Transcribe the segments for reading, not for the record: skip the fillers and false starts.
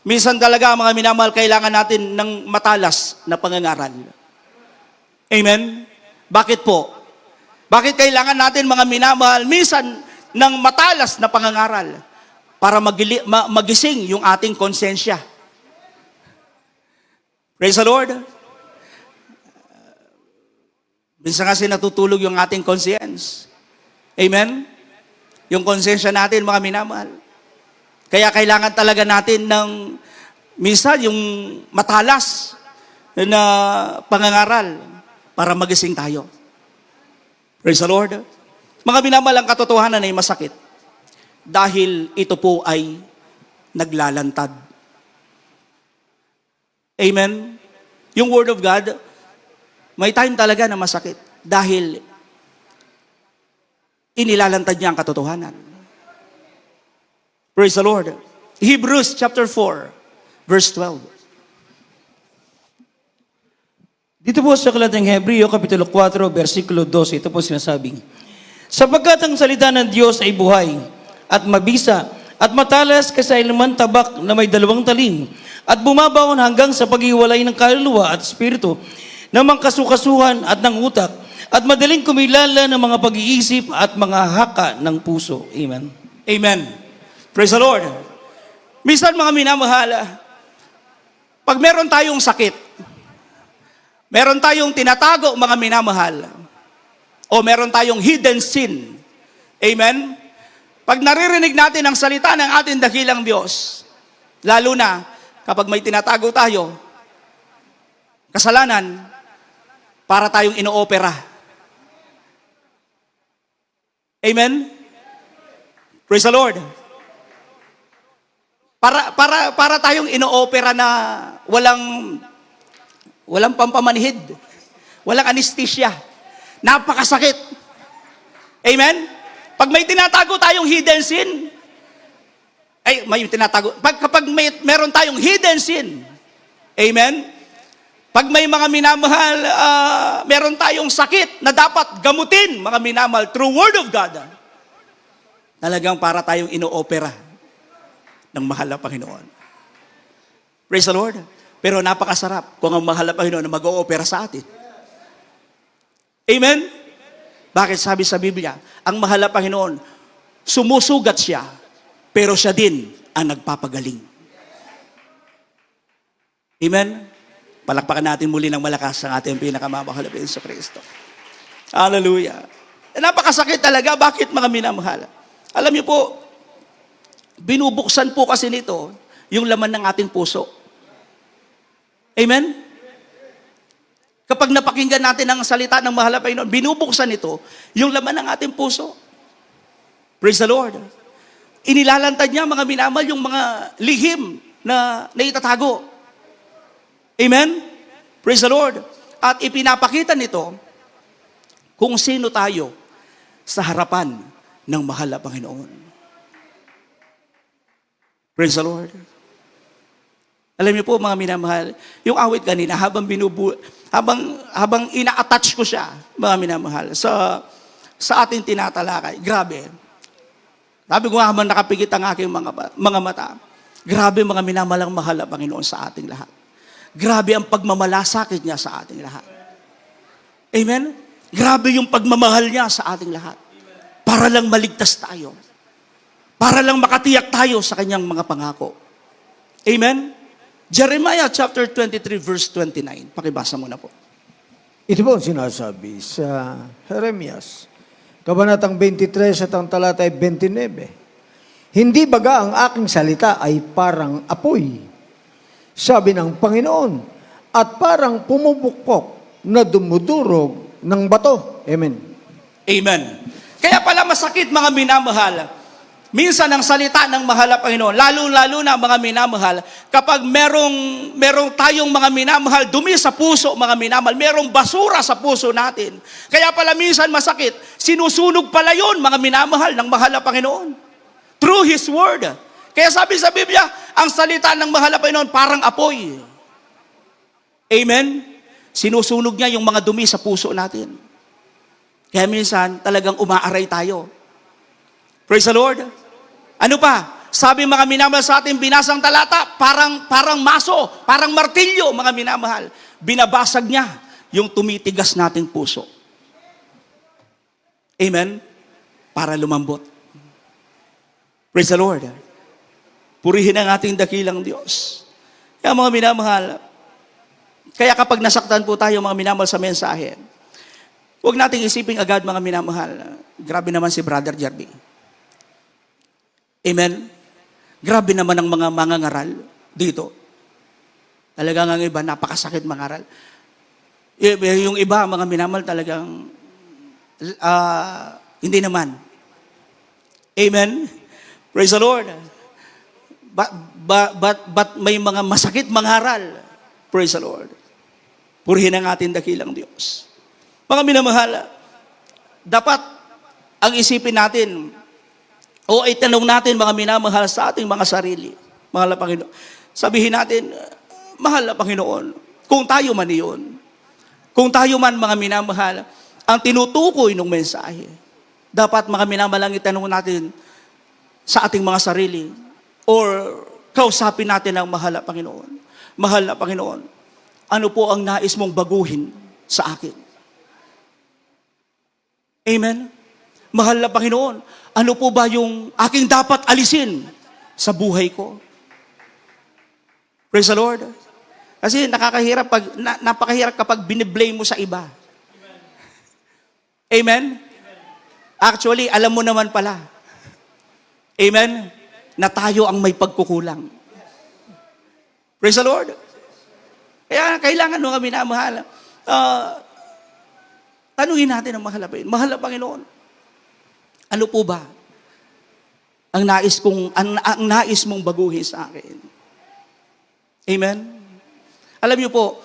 Minsan talaga, mga minamahal, kailangan natin ng matalas na pangangaral. Amen? Bakit po? Bakit kailangan natin, mga minamahal, minsan ng matalas na pangangaral? Para magising yung ating konsensya. Praise the Lord. Minsan kasi natutulog yung ating conscience. Amen? Yung konsensya natin, mga minamahal. Kaya kailangan talaga natin ng minsan yung matalas na pangangaral para magising tayo. Praise the Lord. Mga minamahal, ang katotohanan ay masakit dahil ito po ay naglalantad. Amen? Yung Word of God, may time talaga na masakit dahil inilalantad niya ang katotohanan. Praise the Lord. Hebrews chapter 4, verse 12. Dito po sa Aklat ng Hebreo, Kapitulo 4, versikulo 12, ito po sinasabing, sapagkat ang salita ng Diyos ay buhay at mabisa at matalas kasailaman tabak na may 2 talim at bumabaon hanggang sa paghiwalay ng kaluluwa at espiritu, ng mga kasukasuhan at ng utak at madaling kumilala ng mga pag-iisip at mga haka ng puso. Amen. Amen. Praise the Lord. Minsan, mga minamahal, pag meron tayong sakit, meron tayong tinatago, mga minamahal, o meron tayong hidden sin. Amen? Pag naririnig natin ang salita ng ating dakilang Diyos, lalo na kapag may tinatago tayo, kasalanan, para tayong inoopera. Amen? Praise the Lord. Para tayong inoopera na walang pampamanhid, walang anesthesia. Napakasakit. Amen? Pag may tinatago tayong hidden sin, kapag meron tayong hidden sin, amen? Pag may mga minamahal, meron tayong sakit na dapat gamutin, mga minamahal, through Word of God, talagang para tayong inoopera ng mahal na Panginoon. Praise the Lord. Pero napakasarap kung ang mahal na Panginoon na mag-oopera sa atin. Amen? Bakit sabi sa Biblia, ang mahal na Panginoon, sumusugat siya, pero siya din ang nagpapagaling. Amen? Palakpakan natin muli ng malakas ang ating pinakamamahal na Panginoon sa Kristo. Hallelujah. Napakasakit talaga. Bakit, mga minamahal? Alam niyo po, binubuksan po kasi nito yung laman ng ating puso. Amen? Kapag napakinggan natin ang salita ng mahal na Panginoon, binubuksan ito yung laman ng ating puso. Praise the Lord. Inilalantad niya, mga minamahal, yung mga lihim na naitatago. Amen? Praise the Lord. At ipinapakita nito kung sino tayo sa harapan ng mahal na Panginoon. Praise the Lord. Alam niyo po, mga minamahal, yung awit kanina, habang ina-attach ko siya, mga minamahal, sa ating tinatalakay, grabe. Sabi ko nga, habang nakapigit ang aking mga mata, grabe, mga minamahal, ang mahal na Panginoon sa ating lahat. Grabe ang pagmamalasakit niya sa ating lahat. Amen? Grabe yung pagmamahal niya sa ating lahat. Para lang maligtas tayo. Para lang makatiyak tayo sa kanyang mga pangako. Amen? Jeremiah chapter 23 verse 29. Pakibasa mo na po. Ito po ang sinasabi sa Jeremias, Kabanatang 23 at ang talata ay 29. Hindi baga ang aking salita ay parang apoy, sabi ng Panginoon, at parang pumupukpok na dumudurog ng bato. Amen. Amen. Kaya pala masakit, mga minamahal. Minsan ang salita ng mahal na Panginoon, lalo na mga minamahal, kapag merong tayong mga minamahal, dumi sa puso, mga minamahal, merong basura sa puso natin. Kaya pala minsan masakit, sinusunog pala yun, mga minamahal, ng mahal na Panginoon. Through His Word. Kaya sabi sa Biblia, ang salita ng mahal na Panginoon parang apoy. Amen? Sinusunog niya yung mga dumi sa puso natin. Kaya minsan talagang umaaray tayo. Praise the Lord. Ano pa? Sabi mga minamahal sa ating binasang talata, parang maso, parang martilyo, mga minamahal. Binabasag niya yung tumitigas nating puso. Amen? Para lumambot. Praise the Lord. Purihin ang ating dakilang Diyos. Kaya mga minamahal, kaya kapag nasaktan po tayo mga minamahal sa mensahe, huwag nating isiping agad mga minamahal, grabe naman si Brother Jerby. Amen? Grabe naman ang mga mangangaral dito. Talagang ang iba, napakasakit mangaral. Yung iba, mga minamahal, talagang hindi naman. Amen? Praise the Lord. But may mga masakit mangaral. Praise the Lord. Purihin ang ating dakilang Diyos. Mga minamahal, dapat ang isipin natin, o itanong natin mga minamahal sa ating mga sarili. Mahal na Panginoon. Sabihin natin, mahal na Panginoon, kung tayo man iyon, kung tayo man mga minamahal, ang tinutukoy ng mensahe, dapat mga minamahal ang itanong natin sa ating mga sarili, or kausapin natin ang mahal na Panginoon. Mahal na Panginoon, ano po ang nais mong baguhin sa akin? Amen? Mahal na Panginoon, ano po ba yung aking dapat alisin sa buhay ko? Praise the Lord. Kasi napakahirap kapag biniblame mo sa iba. Amen? Actually, alam mo naman pala. Amen? Na tayo ang may pagkukulang. Praise the Lord. Kaya kailangan nung kami na mahal. Tanungin natin ang mahal na Panginoon. Ano po ba ang nais mong baguhin sa akin? Amen? Alam niyo po,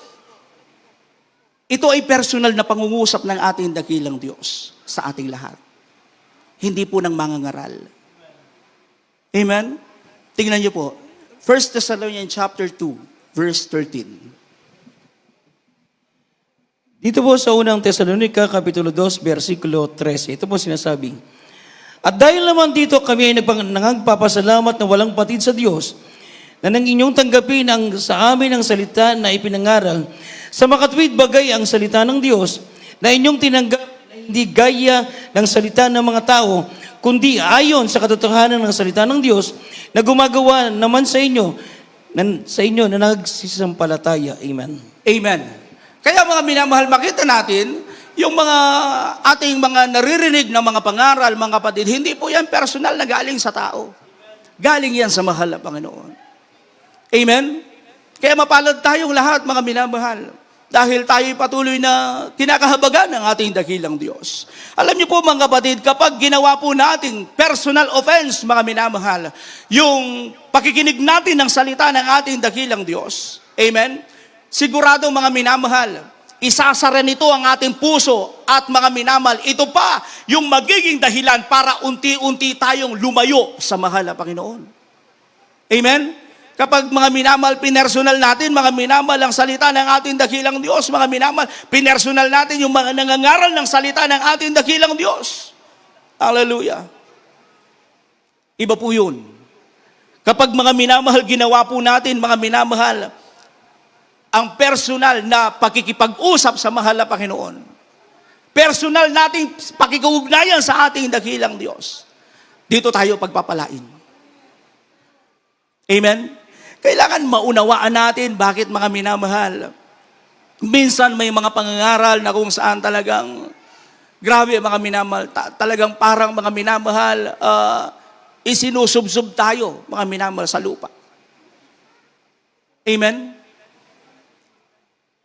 ito ay personal na pangungusap ng ating dakilang Diyos sa ating lahat. Hindi po ng mangangaral. Amen? Tingnan niyo po, 1 Thessalonians chapter 2, verse 13. Dito po sa unang Tesalonica, Kapitulo 2, versikulo 13, ito po sinasabi, at dahil naman dito kami ay nagpapasalamat na walang patid sa Diyos, na nang inyong tanggapin sa amin ang salita na ipinangaral, sa makatwid bagay ang salita ng Diyos, na inyong tinanggap na hindi gaya ng salita ng mga tao, kundi ayon sa katotohanan ng salita ng Diyos, na gumagawa naman sa inyo na nagsisampalataya. Amen. Amen. Kaya mga minamahal, makita natin, yung mga ating mga naririnig na mga pangaral, mga kapatid, hindi po yan personal na galing sa tao. Galing yan sa mahal na Panginoon. Amen? Kaya mapalad tayong lahat, mga minamahal, dahil tayo patuloy na kinakahabagan ng ating dakilang Diyos. Alam niyo po mga kapatid, kapag ginawa po nating personal offense, mga minamahal, yung pakikinig natin ng salita ng ating dakilang Diyos, amen? Sigurado mga minamahal, isasara nito ang ating puso at mga minamahal, ito pa yung magiging dahilan para unti-unti tayong lumayo sa mahal na Panginoon. Amen? Kapag mga minamahal, pinersonal natin, mga minamahal ang salita ng ating dakilang Diyos, mga minamahal, pinersonal natin yung mga nangangaral ng salita ng ating dakilang Diyos. Hallelujah. Iba po yun. Kapag mga minamahal, ginawa po natin, mga minamahal, ang personal na pakikipag-usap sa mahal na Panginoon. Personal nating pakikugnayan sa ating dakilang Diyos. Dito tayo pagpapalain. Amen? Kailangan maunawaan natin bakit mga minamahal. Minsan may mga pangangaral na kung saan talagang, grabe mga minamahal, talagang parang mga minamahal, isinusubsub tayo mga minamahal sa lupa. Amen?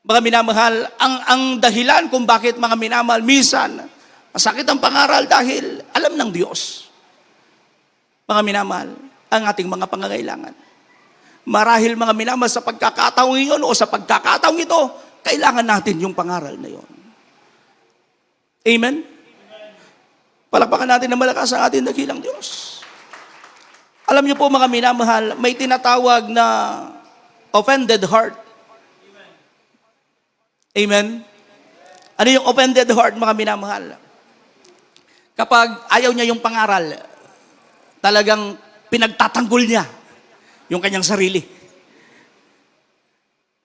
Mga minamahal, ang dahilan kung bakit mga minamahal, minsan, masakit ang pangaral dahil alam ng Diyos. Mga minamahal, ang ating mga pangangailangan. Marahil mga minamahal sa pagkakataong iyon o sa pagkakataong ito, kailangan natin yung pangaral na iyon. Amen? Palakpakan natin na malakas ang ating dakilang Diyos. Alam niyo po mga minamahal, may tinatawag na offended heart. Amen? Ano yung offended heart, mga minamahal? Kapag ayaw niya yung pangaral, talagang pinagtatanggol niya yung kanyang sarili.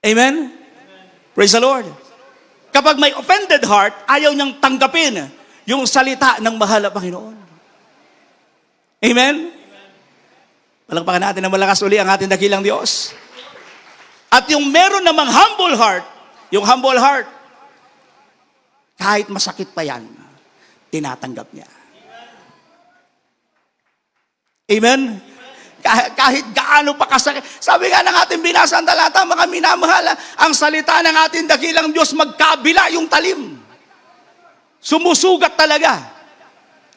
Amen? Praise the Lord. Kapag may offended heart, ayaw niyang tanggapin yung salita ng mahal na Panginoon. Amen? Palakpakan natin na malakas uli ang ating dakilang Diyos. At yung meron namang humble heart, yung humble heart, kahit masakit pa yan, tinatanggap niya. Amen? Kahit gaano pa kasakit. Sabi nga ng ating binasang talata, mga minamahal, ang salita ng ating dakilang Diyos magkabila yung talim. Sumusugat talaga.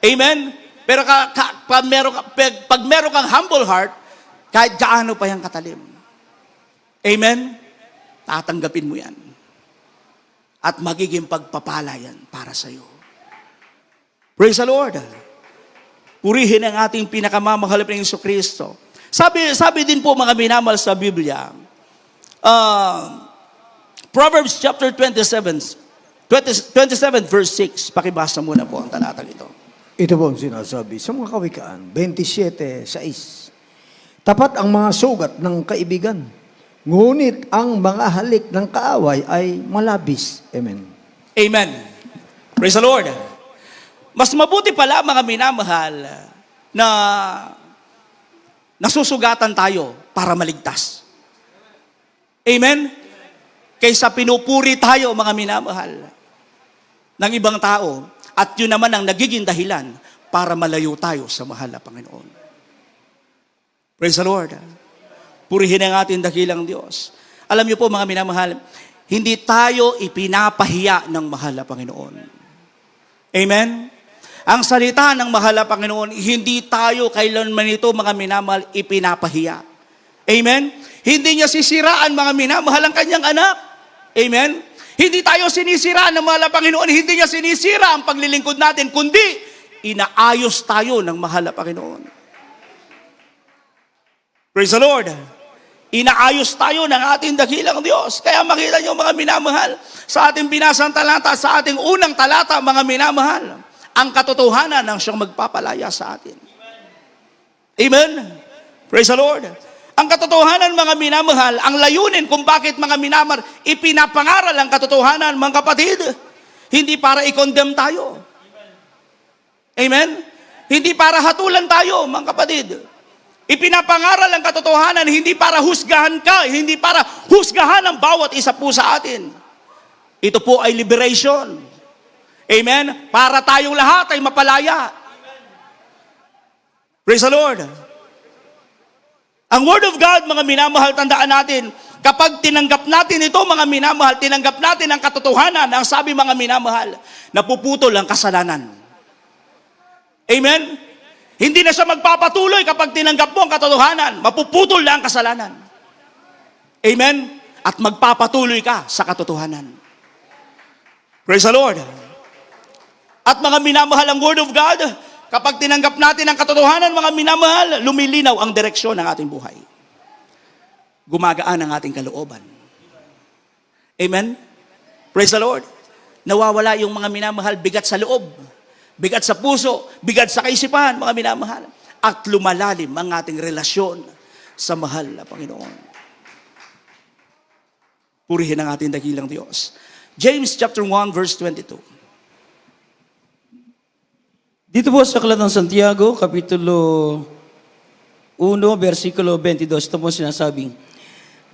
Amen? Pero pag meron kang humble heart, kahit gaano pa yung katalim. Amen? Tatanggapin mo yan. At magiging pagpapala yan para sa iyo. Praise the Lord. Purihin ang ating pinakamamahal na Hesus Kristo. Sabi din po mga minamahal sa Biblia, Proverbs chapter 27 verse 6. Pakibasa muna po ang talatang ito. Ito po ang sinasabi sa mga Kawikaan, 27:6. Tapat ang mga sugat ng kaibigan, ngunit ang mga halik ng kaaway ay malabis. Amen. Amen. Praise the Lord. Mas mabuti pala mga minamahal na nasusugatan tayo para maligtas. Amen? Kaysa pinupuri tayo mga minamahal ng ibang tao at yun naman ang nagiging dahilan para malayo tayo sa mahal na Panginoon. Praise the Lord. Purihin ang ating dakilang Diyos. Alam niyo po mga minamahal, hindi tayo ipinapahiya ng mahal na Panginoon. Amen? Ang salita ng mahal na Panginoon, hindi tayo kailanman ito mga minamahal ipinapahiya. Amen? Hindi niya sisiraan mga minamahal ang kanyang anak. Amen? Hindi tayo sinisiraan ng mahal na Panginoon, hindi niya sinisira ang paglilingkod natin, kundi inaayos tayo ng mahal na Panginoon. Praise the Lord. Inaayos tayo ng ating dakilang Diyos. Kaya makita niyo mga minamahal, sa ating binasang talata, sa ating unang talata mga minamahal, ang katotohanan ng siyang magpapalaya sa atin. Amen? Praise the Lord. Ang katotohanan mga minamahal, ang layunin kung bakit mga minamahal, ipinapangaral ang katotohanan mga kapatid, hindi para i-condemn tayo. Amen? Hindi para hatulan tayo mga kapatid. Ipinapangaral ang katotohanan, hindi para husgahan ka, hindi para husgahan ang bawat isa po sa atin. Ito po ay liberation. Amen? Para tayong lahat ay mapalaya. Praise the Lord. Ang Word of God, mga minamahal, tandaan natin, kapag tinanggap natin ito, mga minamahal, tinanggap natin ang katotohanan, ang sabi mga minamahal, napuputol ang kasalanan. Amen? Hindi na siya magpapatuloy kapag tinanggap mo ang katotohanan, mapuputol na ang kasalanan. Amen? At magpapatuloy ka sa katotohanan. Praise the Lord. At mga minamahal ang Word of God, kapag tinanggap natin ang katotohanan, mga minamahal, lumilinaw ang direksyon ng ating buhay. Gumagaan ang ating kalooban. Amen? Praise the Lord. Nawawala yung mga minamahal, bigat sa loob, bigat sa puso, bigat sa kaisipan, mga minamahal. At lumalalim ang ating relasyon sa mahal na Panginoon. Purihin ang ating dakilang Diyos. James chapter 1 verse 22. Dito po sa Aklat ng Santiago, Kapitulo 1, versikulo 22, ito po sinasabing,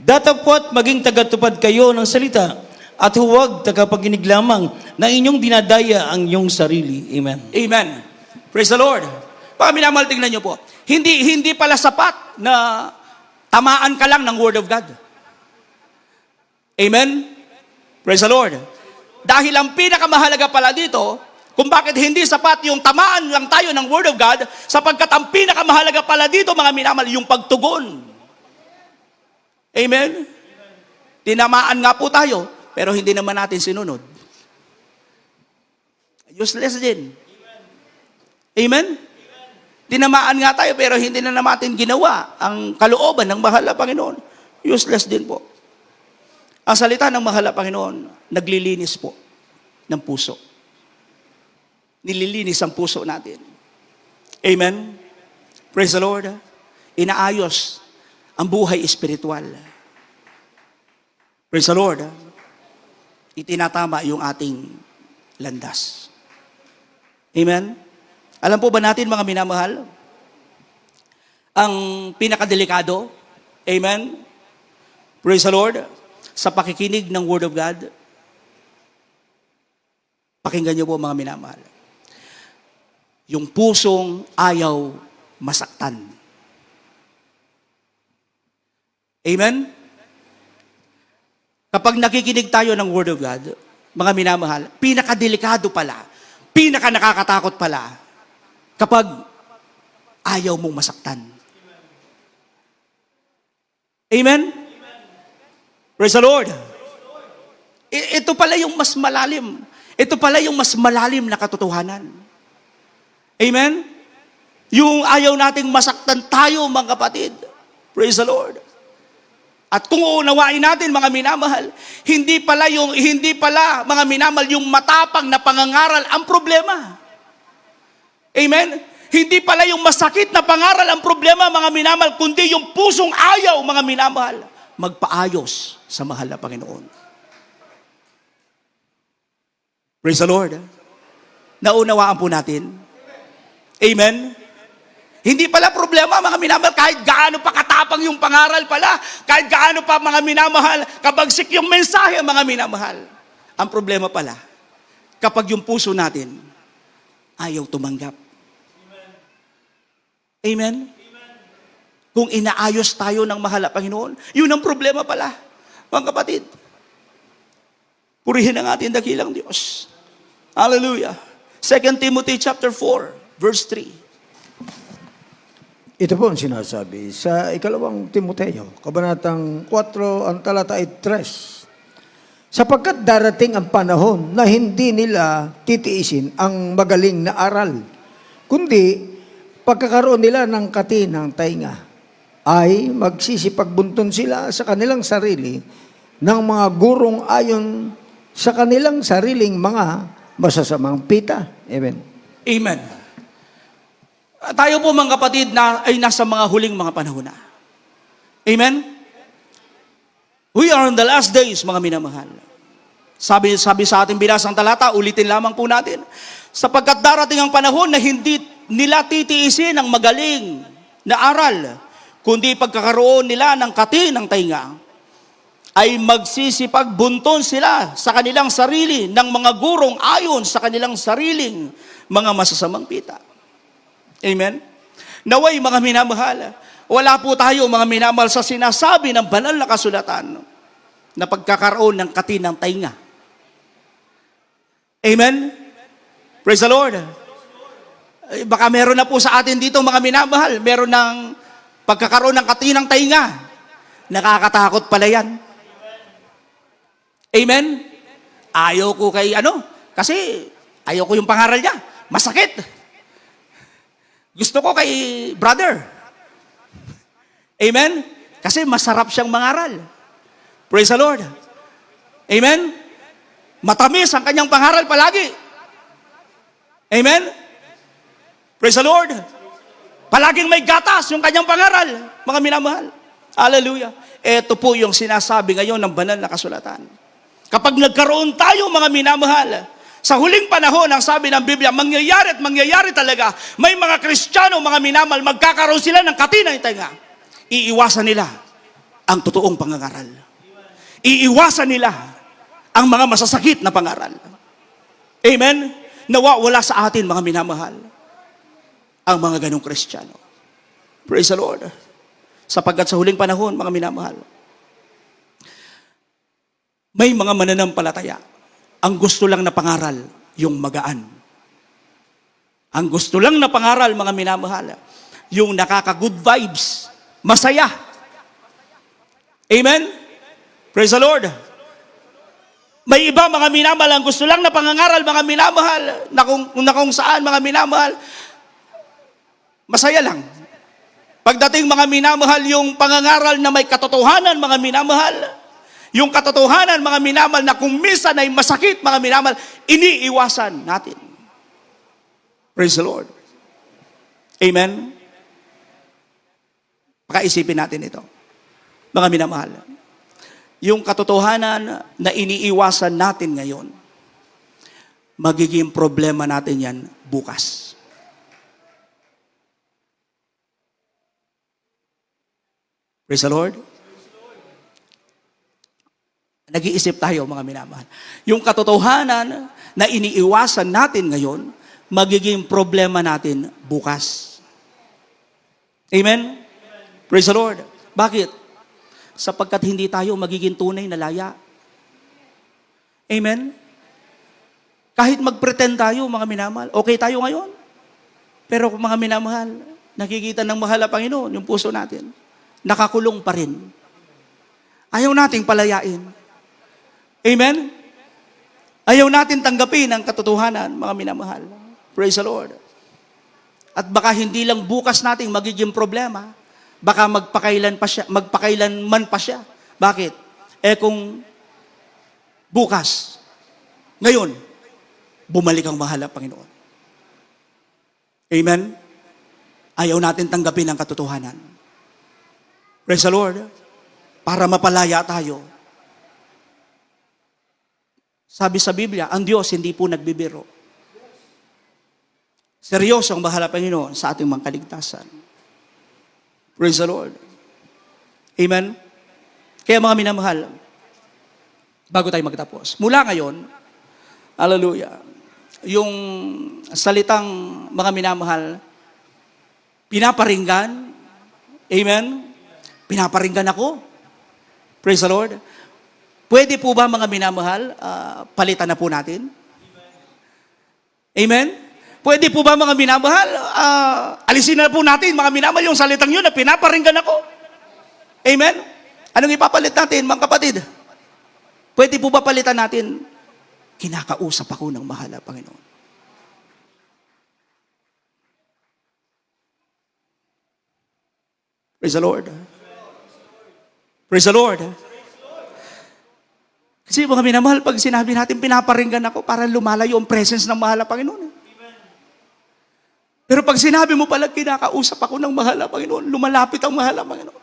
datapwat maging tagatupad kayo ng salita at huwag tagapaginig lamang na inyong dinadaya ang inyong sarili. Amen. Amen. Praise the Lord. Baka minamahal, tingnan niyo po. Hindi pala sapat na tamaan ka lang ng Word of God. Amen? Praise the Lord. Dahil ang pinakamahalaga pala dito, kung bakit hindi sapat yung tamaan lang tayo ng Word of God, sapagkat ang pinakamahalaga pala dito, mga minamahal, yung pagtugon. Amen? Tinamaan nga po tayo, pero hindi naman natin sinunod. Useless din. Amen? Tinamaan nga tayo, pero hindi na natin ginawa ang kalooban ng mahal na Panginoon. Useless din po. Ang salita ng mahal na Panginoon, naglilinis po ng puso. Nililinis ang puso natin. Amen? Praise the Lord. inaayos ang buhay espiritual. Praise the Lord. Itinatama yung ating landas. Amen? Alam po ba natin, mga minamahal, ang pinakadelikado, amen? Praise the Lord, sa pakikinig ng Word of God, pakinggan niyo po, mga minamahal, yung pusong ayaw masaktan. Amen? Kapag nakikinig tayo ng Word of God, mga minamahal, pinakadelikado pala, pinakanakakatakot pala, kapag ayaw mong masaktan. Amen? Praise the Lord. Ito pala yung mas malalim. Ito pala yung mas malalim na katotohanan. Amen? Yung ayaw nating masaktan tayo, mga kapatid. Praise the Lord. At kung uunawain natin, mga minamahal, hindi pala mga minamahal yung matapang na pangangaral ang problema. Amen? Hindi pala yung masakit na pangaral ang problema, mga minamahal, kundi yung pusong ayaw, mga minamahal, magpaayos sa mahal na Panginoon. Praise the Lord. Naunawaan po natin. Amen? Hindi pala problema, mga minamahal, kahit gaano pa katapang yung pangaral pala, kahit gaano pa, mga minamahal, kabagsik yung mensahe, mga minamahal. Ang problema pala, kapag yung puso natin ayaw tumanggap. Amen? Kung inaayos tayo ng mahal na Panginoon, yun ang problema pala, mga kapatid. Purihin ang ating dakilang Diyos. Hallelujah. 2 Timothy chapter 4, verse 3. Ito po ang sinasabi sa ikalawang Timoteo, kabanatang 4, ang talata ay 3. Sapagkat darating ang panahon na hindi nila titiisin ang magaling na aral, kundi pagkakaroon nila ng katinang tainga, ay magsisipagbunton sila sa kanilang sarili ng mga gurong ayon sa kanilang sariling mga masasamang pita. Amen. Amen. Tayo po, mga kapatid, ay nasa mga huling mga panahon na. Amen? We are in the last days, mga minamahal. Sabi sa ating binasang talata, ulitin lamang po natin, sapagkat darating ang panahon na hindi nila titiisin ang magaling na aral, kundi pagkakaroon nila ng katinang tainga, ay magsisipagbunton sila sa kanilang sarili ng mga gurong ayon sa kanilang sariling mga masasamang pita. Amen? Naway, mga minamahal, wala po tayo, mga minamahal, sa sinasabi ng banal na kasulatan na pagkakaroon ng katinang tainga. Amen? Praise the Lord. Baka meron na po sa atin dito, mga minamahal, meron ng pagkakaroon ng katinang tainga. Nakakatakot pala yan. Amen? Ayaw ko kasi ayaw ko yung pangaral niya. Masakit. Gusto ko kay brother. Amen? Kasi masarap siyang mangaral. Praise the Lord. Amen? Matamis ang kanyang pangaral palagi. Amen? Praise the Lord. Palaging may gatas yung kanyang pangaral, mga minamahal. Hallelujah. Ito po yung sinasabi ngayon ng banal na kasulatan. Kapag nagkaroon tayo, mga minamahal, sa huling panahon, ang sabi ng Biblia, mangyayari at mangyayari talaga, may mga Kristiyano, mga minamahal, magkakaroon sila ng katinang tainga. Iiwasan nila ang totoong pangangaral. Iiwasan nila ang mga masasakit na pangaral. Amen? Nawawala sa atin, mga minamahal, ang mga ganong Kristiyano. Praise the Lord. Sapagkat sa huling panahon, mga minamahal, may mga mananampalataya. Ang gusto lang na pangaral, yung magaan. Ang gusto lang na pangaral, mga minamahal, yung nakaka-good vibes, masaya. Amen? Praise the Lord. May iba, mga minamahal, ang gusto lang na pangangaral, mga minamahal, na kung saan, mga minamahal, masaya lang. Pagdating, mga minamahal, yung pangangaral na may katotohanan, mga minamahal, yung katotohanan, mga minamahal, na kung minsan ay masakit, mga minamahal, iniiwasan natin. Praise the Lord. Amen? Pakaisipin natin ito. Mga minamahal, yung katotohanan na iniiwasan natin ngayon, magiging problema natin yan bukas. Praise the Lord. Nag-iisip tayo, mga minamahal. Yung katotohanan na iniiwasan natin ngayon, magiging problema natin bukas. Amen? Praise the Lord. Bakit? Sapagkat hindi tayo magiging tunay na laya. Amen? Kahit mag-pretend tayo, mga minamahal, okay tayo ngayon. Pero mga minamahal, nakikita ng mahal na Panginoon, yung puso natin, nakakulong pa rin. Ayaw nating palayain. Amen? Ayaw natin tanggapin ang katotohanan, mga minamahal. Praise the Lord. At baka hindi lang bukas nating magiging problema, baka magpakailanman pa siya. Bakit? Kung bukas, ngayon, bumalik ang mahal na Panginoon. Amen? Ayaw natin tanggapin ang katotohanan. Praise the Lord. Para mapalaya tayo. Sabi sa Biblia, ang Diyos hindi po nagbibiro. Seryoso ang mahal na Panginoon sa ating mga kaligtasan. Praise the Lord. Amen? Kaya mga minamahal, bago tayo magtapos, mula ngayon, hallelujah, yung salitang mga minamahal, pinaparinggan, amen? Pinaparinggan ako. Praise the Lord. Pwede po ba mga minamahal, palitan na po natin? Amen? Pwede po ba mga minamahal, alisin na po natin mga minamahal yung salitang yun na pinaparinggan ako? Amen? Anong ipapalit natin mga kapatid? Pwede po ba palitan natin? Kinakausap ako ng mahal na Panginoon. Praise the Lord. Praise the Lord. Kasi mga minamahal, pag sinabi natin, pinaparinggan ako, para lumalayo ang presence ng mahal na Panginoon. Pero pag sinabi mo pala, kinakausap ako ng mahal na Panginoon, lumalapit ang mahal na Panginoon.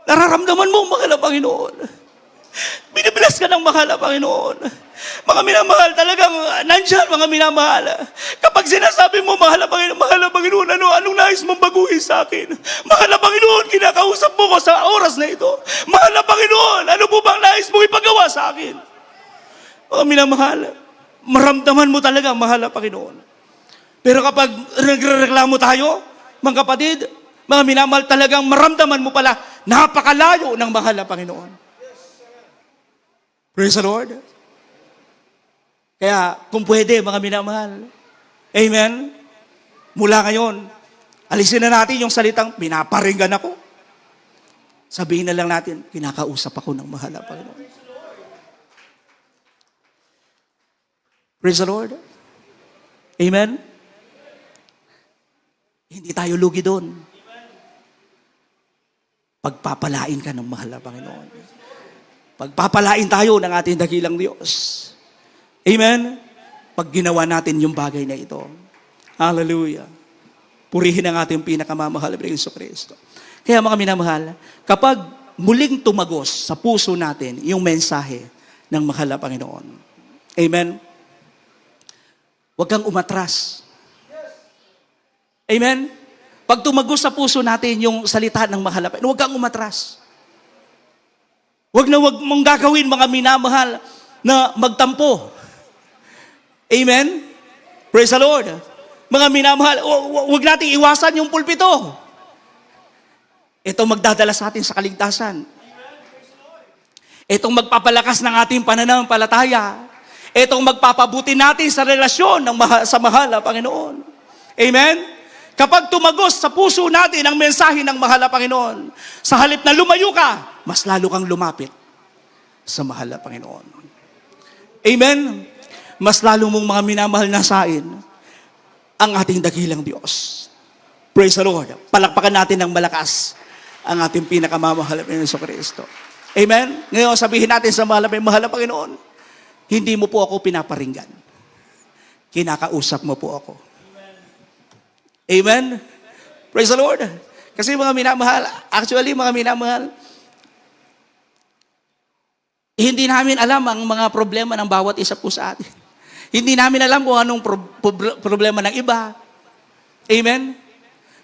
Nararamdaman mo ang mahal na Panginoon. Binibilas ka ng mahal na Panginoon. Mga minamahal, talagang nandyan, mga minamahal. Kapag sinasabi mo, mahal na Panginoon, anong nais mong baguhin sa akin? Mahal na Panginoon, kinakausap mo ko sa oras na ito. Mahal na Panginoon, ano po bang nais mong ipagawa sa akin? Mga minamahal, maramdaman mo talaga ang mahal na Panginoon. Pero kapag nagrereklamo tayo, mga kapatid, mga minamahal, talagang maramdaman mo pala, napakalayo ng mahal na Panginoon. Praise the Lord. Kaya, kung pwede, mga minamahal, amen, mula ngayon, alisin na natin yung salitang, pinaparinggan ako. Sabihin na lang natin, kinakausap ako ng mahal na Panginoon. Praise the Lord. Amen. Hindi tayo lugi doon. Pagpapalain ka ng mahal na Panginoon. Pagpapalain tayo ng ating dakilang Diyos. Amen? Pag ginawa natin yung bagay na ito. Hallelujah. Purihin ang ating pinakamamahal na Hesus Kristo. Kaya mga minamahal, kapag muling tumagos sa puso natin yung mensahe ng mahal na Panginoon. Amen? Huwag kang umatras. Amen? Pag tumagos sa puso natin yung salita ng mahal na Panginoon, huwag kang umatras. Huwag mong gagawin, mga minamahal, na magtampo. Amen? Praise the Lord. Mga minamahal, huwag nating iwasan yung pulpito. Ito magdadala sa atin sa kaligtasan. Itong magpapalakas ng ating pananampalataya. Itong magpapabuti natin sa relasyon sa mahal na Panginoon. Amen? Kapag tumagos sa puso natin ang mensahe ng mahal na Panginoon, sa halip na lumayo ka, mas lalo kang lumapit sa mahal na Panginoon. Amen? Mas lalo mong mga minamahal na sain ang ating dakilang Diyos. Praise the Lord. Palakpakan natin ng malakas ang ating pinakamamahal na Hesus Kristo. Amen? Ngayon sabihin natin sa mahal na Panginoon, hindi mo po ako pinaparinggan. Kinakausap mo po ako. Amen? Praise the Lord. Kasi mga minamahal, actually mga minamahal, hindi namin alam ang mga problema ng bawat isa po sa atin. Hindi namin alam kung anong problema ng iba. Amen?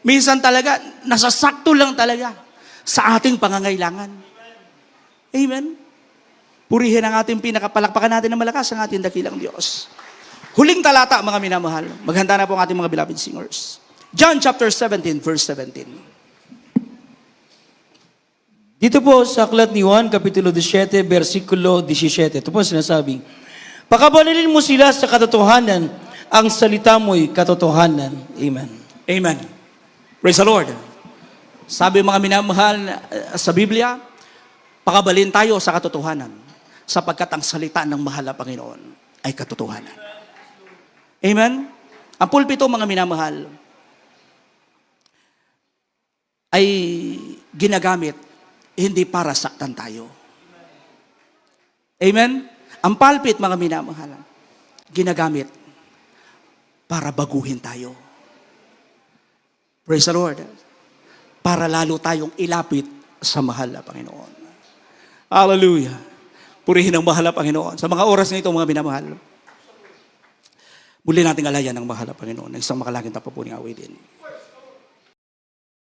Minsan talaga, nasasakto lang talaga sa ating pangangailangan. Amen? Purihin ang ating pinakapalakpakan natin ng malakas ang ating dakilang Diyos. Huling talata, mga minamahal. Maghanda na po ang ating mga beloved singers. John chapter 17, verse 17. Dito po sa aklat ni Juan, Kapitulo 17, versikulo 17. Ito po sinasabi, pakabanalin mo sila sa katotohanan, ang salita mo'y katotohanan. Amen. Amen. Praise the Lord. Sabi mga minamahal sa Biblia, pakabalin tayo sa katotohanan sapagkat ang salita ng mahal na Panginoon ay katotohanan. Amen? Ang pulpito, mga minamahal, ay ginagamit hindi para saktan tayo. Amen? Ang pulpit, mga minamahal, ginagamit para baguhin tayo. Praise the Lord. Para lalo tayong ilapit sa mahal na Panginoon. Hallelujah. Purihin ang mahal na Panginoon. Sa mga oras na ito, mga minamahal, muli nating alayan ang mahal na Panginoon ng isang makalaging tapapuning awitin.